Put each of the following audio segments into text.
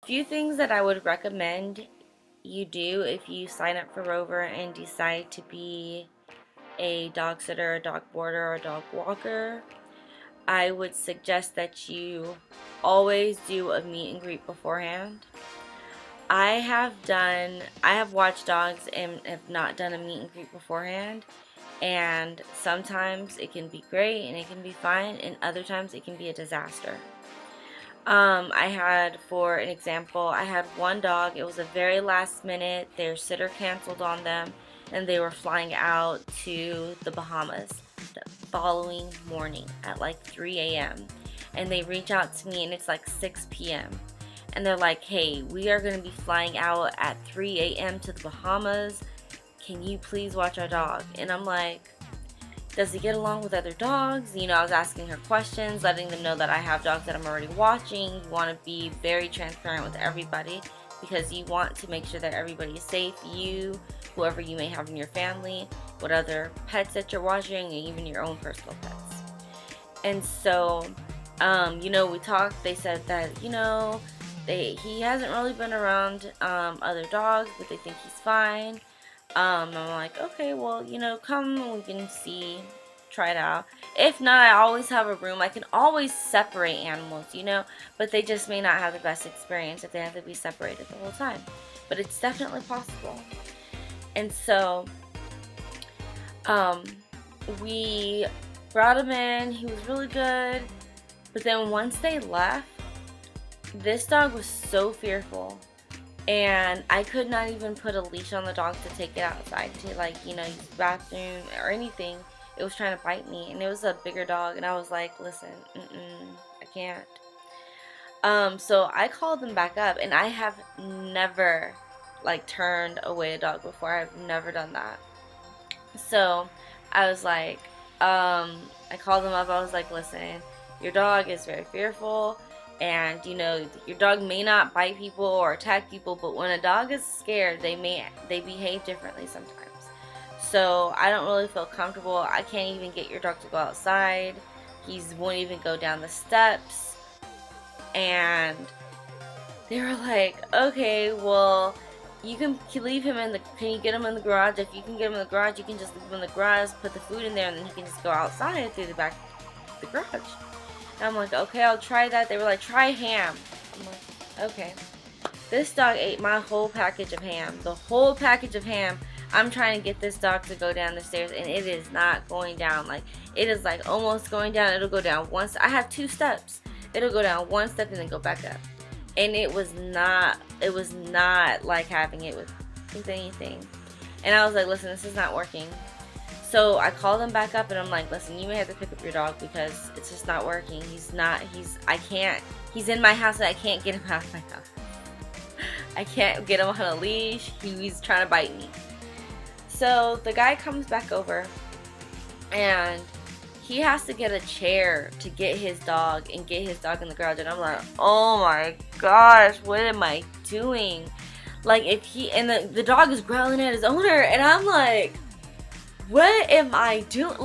few things that I would recommend you do if you sign up for Rover and decide to be a dog sitter, a dog boarder, or a dog walker. I would suggest that you always do a meet and greet beforehand. I have watched dogs and have not done a meet and greet beforehand. And sometimes it can be great and it can be fine, and other times it can be a disaster. I had, for an example, I had one dog. It was a very last minute. Their sitter canceled on them, and they were flying out to the Bahamas the following morning at like 3 a.m. And they reach out to me, and it's like 6 p.m. And they're like, hey, we are going to be flying out at 3 a.m. to the Bahamas. Can you please watch our dog? And I'm like, does he get along with other dogs? You know, I was asking her questions, letting them know that I have dogs that I'm already watching. You want to be very transparent with everybody because you want to make sure that everybody is safe. You, whoever you may have in your family, what other pets that you're watching, and even your own personal pets. And so, we talked. They said that, he hasn't really been around other dogs, but they think he's fine. I'm like, okay, well, come and we can see, try it out. If not, I always have a room. I can always separate animals, but they just may not have the best experience if they have to be separated the whole time. But it's definitely possible. And so, we brought him in. He was really good. But then once they left, this dog was so fearful. And I could not even put a leash on the dog to take it outside to, use the bathroom or anything. It was trying to bite me, and it was a bigger dog, and I was like, listen, I can't. So I called them back up, and I have never, turned away a dog before. I've never done that. So I was like, I called them up. I was like, listen, your dog is very fearful. And your dog may not bite people or attack people, but when a dog is scared, they behave differently sometimes. So I don't really feel comfortable. I can't even get your dog to go outside. He won't even go down the steps. And they were like, okay, well, you can leave him can you get him in the garage? If you can get him in the garage, you can just leave him in the garage, put the food in there, and then he can just go outside through the back of the garage. And I'm like, okay, I'll try that. They were like, try ham. I'm like, okay. This dog ate my whole package of ham. The whole package of ham. I'm trying to get this dog to go down the stairs, and it is not going down. It is almost going down. It'll go down once. I have 2 steps. It'll go down 1 step and then go back up. And it was not like having it with anything. And I was like, listen, this is not working. So I called him back up, and I'm like, listen, you may have to pick up your dog because it's just not working. He's in my house, and I can't get him out of my house. I can't get him on a leash. He's trying to bite me. So the guy comes back over, and he has to get a chair to get his dog and get his dog in the garage. And I'm like, oh my gosh, what am I doing? The dog is growling at his owner, and I'm like, what am I doing?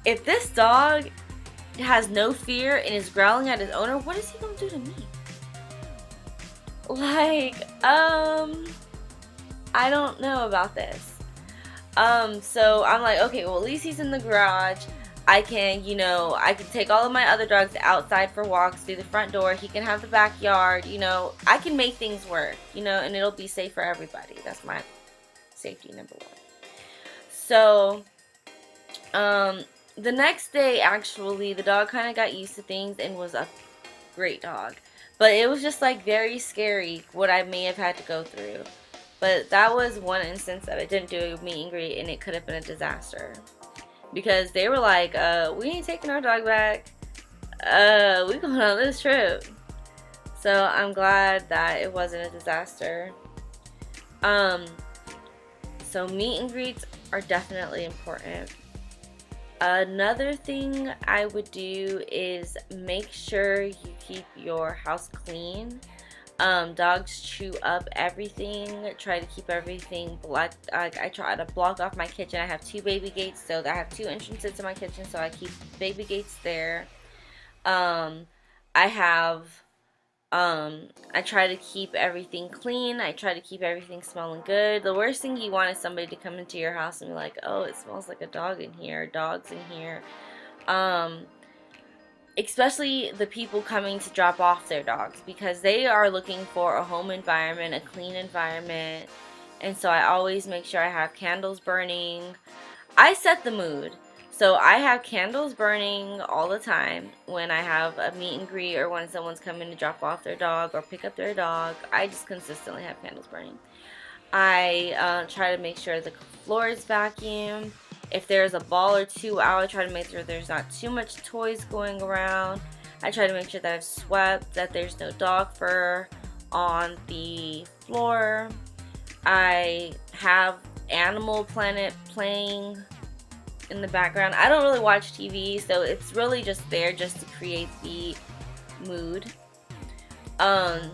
If this dog has no fear and is growling at his owner, what is he gonna do to me? I don't know about this. So I'm like, okay, well, at least he's in the garage. I can take all of my other dogs outside for walks through the front door. He can have the backyard, I can make things work, and it'll be safe for everybody. That's my safety number 1. So, the next day, actually, the dog kind of got used to things and was a great dog. But it was just, very scary what I may have had to go through. But that was one instance that I didn't do a meet and greet, and it could have been a disaster. Because they were like, we ain't taking our dog back. We going on this trip. So, I'm glad that it wasn't a disaster. So, meet and greets are definitely important. Another thing I would do is make sure you keep your house clean. Dogs chew up everything. Try to keep everything black. I try to block off my kitchen. I have 2 baby gates, so I have 2 entrances to my kitchen, so I keep baby gates there. I have I try to keep everything clean. I try to keep everything smelling good. The worst thing you want is somebody to come into your house and be like, oh, it smells like a dog in here, dogs in here. Um, Especially the people coming to drop off their dogs, because they are looking for a home environment, a clean environment. And so I always make sure I have candles burning. I set the mood. So I have candles burning all the time when I have a meet and greet or when someone's coming to drop off their dog or pick up their dog. I just consistently have candles burning. I try to make sure the floor is vacuumed. If there's a ball or two out, I try to make sure there's not too much toys going around. I try to make sure that I've swept, that there's no dog fur on the floor. I have Animal Planet playing in the background. I don't really watch TV, so it's really just there just to create the mood. And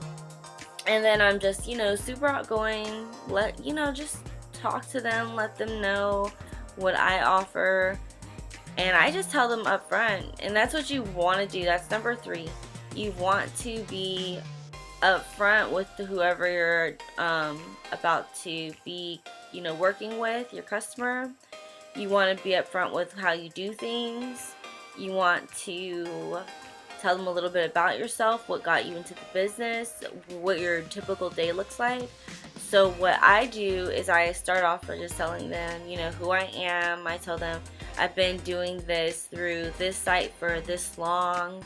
then I'm just, super outgoing. Just talk to them, let them know what I offer, and I just tell them up front. And that's what you want to do. That's number 3. You want to be upfront with whoever you're about to be, working with, your customer. You want to be upfront with how you do things. You want to tell them a little bit about yourself, what got you into the business, what your typical day looks like. So what I do is I start off by just telling them, who I am. I tell them I've been doing this through this site for this long.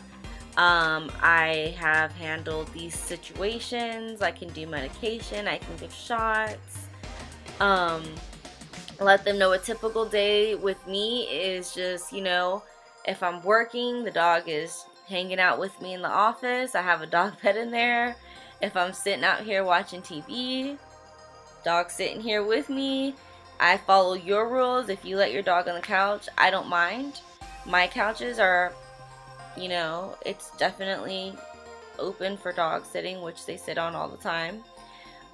I have handled these situations. I can do medication. I can give shots. Let them know a typical day with me is just, if I'm working, the dog is hanging out with me in the office. I have a dog bed in there. If I'm sitting out here watching TV, dog sitting here with me. I follow your rules. If you let your dog on the couch, I don't mind. My couches are, it's definitely open for dog sitting, which they sit on all the time.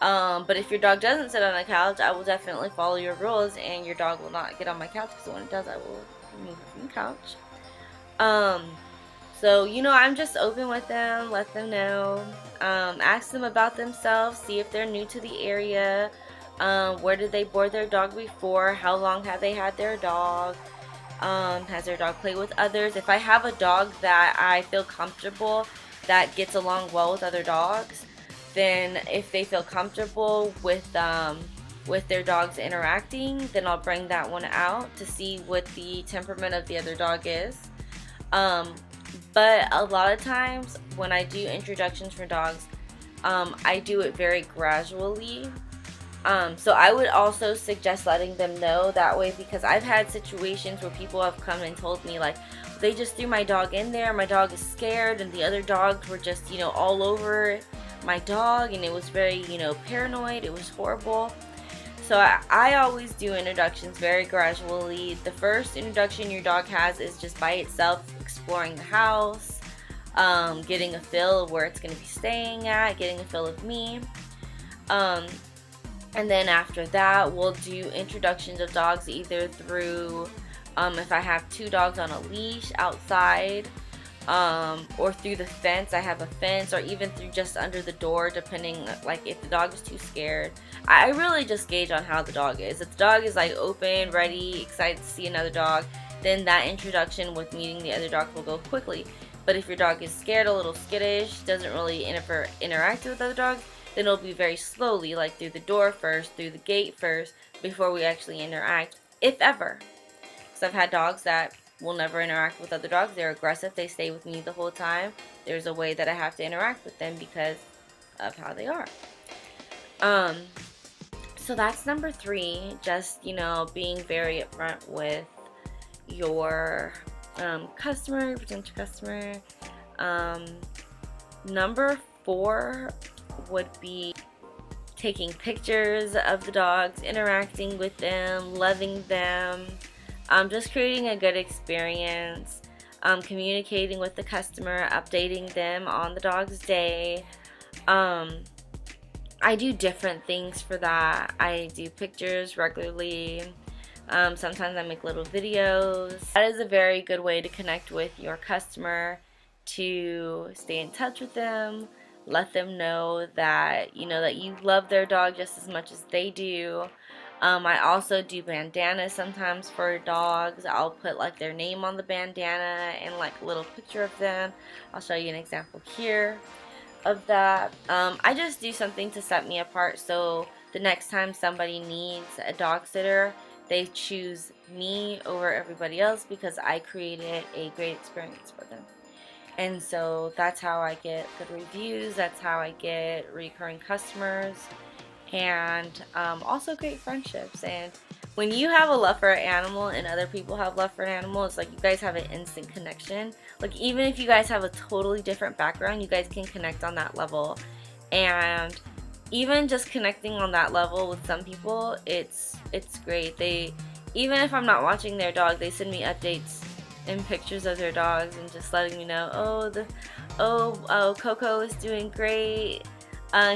But if your dog doesn't sit on the couch, I will definitely follow your rules, and your dog will not get on my couch, because when it does, I will remove it from the couch. So, I'm just open with them, let them know, ask them about themselves, see if they're new to the area, where did they board their dog before, how long have they had their dog, has their dog played with others. If I have a dog that I feel comfortable, that gets along well with other dogs, then if they feel comfortable with their dogs interacting, then I'll bring that one out to see what the temperament of the other dog is. But a lot of times when I do introductions for dogs, I do it very gradually. So I would also suggest letting them know that way, because I've had situations where people have come and told me, like, they just threw my dog in there, my dog is scared, and the other dogs were just, all over my dog, and it was very, paranoid. It was horrible. So I always do introductions very gradually. The first introduction your dog has is just by itself, exploring the house, getting a feel of where it's going to be staying at, getting a feel of me. And then after that, we'll do introductions of dogs either through, if I have 2 dogs on a leash outside, or through the fence. I have a fence, or even through just under the door, depending, like, if the dog is too scared. I really just gauge on how the dog is. If the dog is like open, ready, excited to see another dog, then that introduction with meeting the other dog will go quickly. But if your dog is scared, a little skittish, doesn't really interact with other dogs, then it'll be very slowly, like through the door first, through the gate first, before we actually interact, if ever. Because I've had dogs that will never interact with other dogs. They're aggressive. They stay with me the whole time. There's a way that I have to interact with them because of how they are. So that's number 3. Just, being very upfront with your customer, your potential customer. Number 4 would be taking pictures of the dogs, interacting with them, loving them. Just creating a good experience, communicating with the customer, updating them on the dog's day. I do different things for that. I do pictures regularly. Sometimes I make little videos. That is a very good way to connect with your customer, to stay in touch with them, Let them know that, that you love their dog just as much as they do. I also do bandanas sometimes for dogs. I'll put like their name on the bandana and like a little picture of them. I'll show you an example here of that. I just do something to set me apart, so the next time somebody needs a dog sitter, they choose me over everybody else because I created a great experience for them. And so that's how I get good reviews, that's how I get recurring customers, and also great friendships. And when you have a love for an animal and other people have love for an animal, it's like you guys have an instant connection. Like, even if you guys have a totally different background, you guys can connect on that level. And even just connecting on that level with some people, it's great. Even if I'm not watching their dog, they send me updates and pictures of their dogs and just letting me know, oh, Coco is doing great.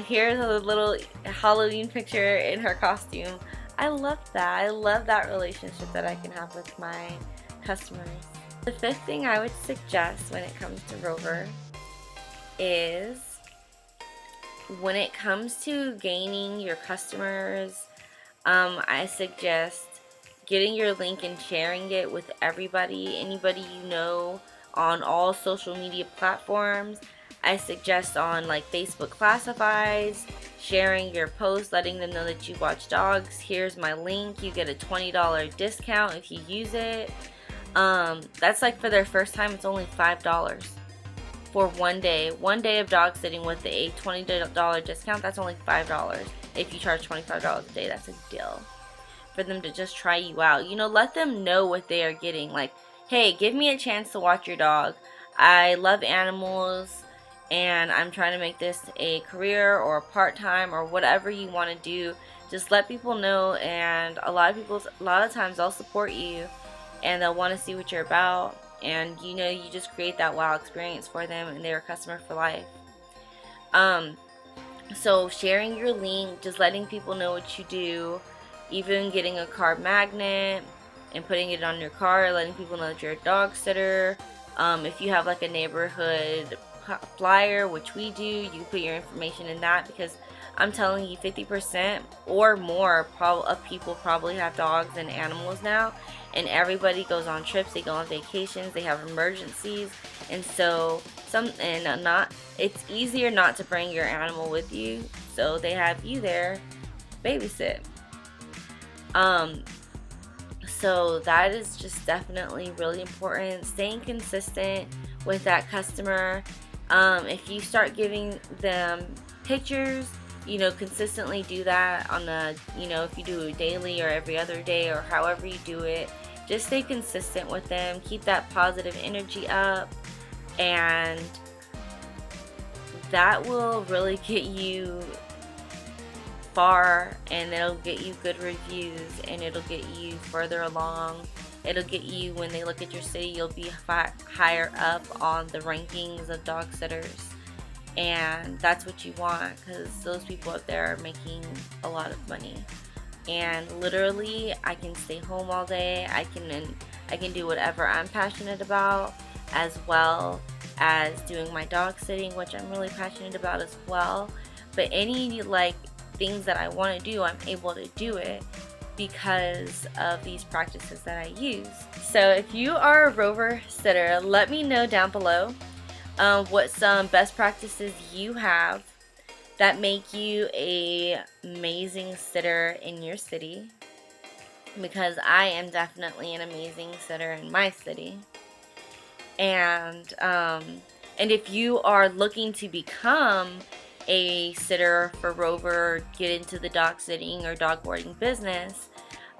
Here's a little Halloween picture in her costume. I love that. I love that relationship that I can have with my customers. The fifth thing I would suggest when it comes to Rover is, when it comes to gaining your customers, I suggest getting your link and sharing it with anybody you know on all social media platforms. I suggest on like Facebook Classifieds, sharing your post, letting them know that you watch dogs. Here's my link. You get a $20 discount if you use it. That's like for their first time, it's only $5 for one day of dog sitting with a $20 discount. That's only $5. If you charge $25 a day, that's a deal for them to just try you out. Let them know what they are getting. Like, hey, give me a chance to watch your dog. I love animals and I'm trying to make this a career or a part-time or whatever you want to do. Just let people know, and a lot of times they'll support you and they'll want to see what you're about, and you just create that wow experience for them and they're a customer for life. So sharing your link, just letting people know what you do, even getting a car magnet and putting it on your car, letting people know that you're a dog sitter. If you have like a neighborhood flyer, which we do, you put your information in that, because I'm telling you, 50% or more of people probably have dogs and animals now, and everybody goes on trips, they go on vacations, they have emergencies, and so it's easier not to bring your animal with you, so they have you there babysit. So that is just definitely really important, staying consistent with that customer. If you start giving them pictures, consistently do that on if you do it daily or every other day or however you do it, just stay consistent with them, keep that positive energy up, and that will really get you far, and it'll get you good reviews, and it'll get you further along. It'll get you, when they look at your city, you'll be higher up on the rankings of dog sitters. And that's what you want, because those people up there are making a lot of money. And literally, I can stay home all day. I can do whatever I'm passionate about, as well as doing my dog sitting, which I'm really passionate about as well. But any things that I want to do, I'm able to do it because of these practices that I use. So if you are a Rover sitter, let me know down below what some best practices you have that make you an amazing sitter in your city, because I am definitely an amazing sitter in my city. And if you are looking to become a sitter for Rover, get into the dog sitting or dog boarding business,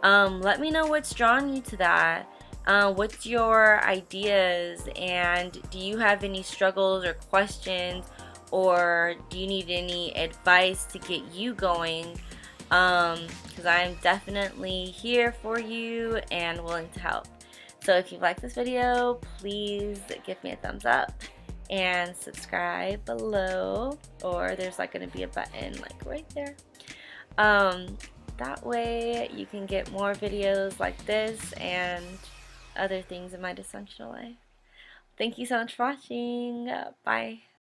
let me know what's drawing you to that. What's your ideas, and do you have any struggles or questions, or do you need any advice to get you going? Because I'm definitely here for you and willing to help. So if you like this video, please give me a thumbs up and subscribe below, or there's going to be a button right there. That way you can get more videos like this and other things in my dysfunctional life. Thank you so much for watching. Bye.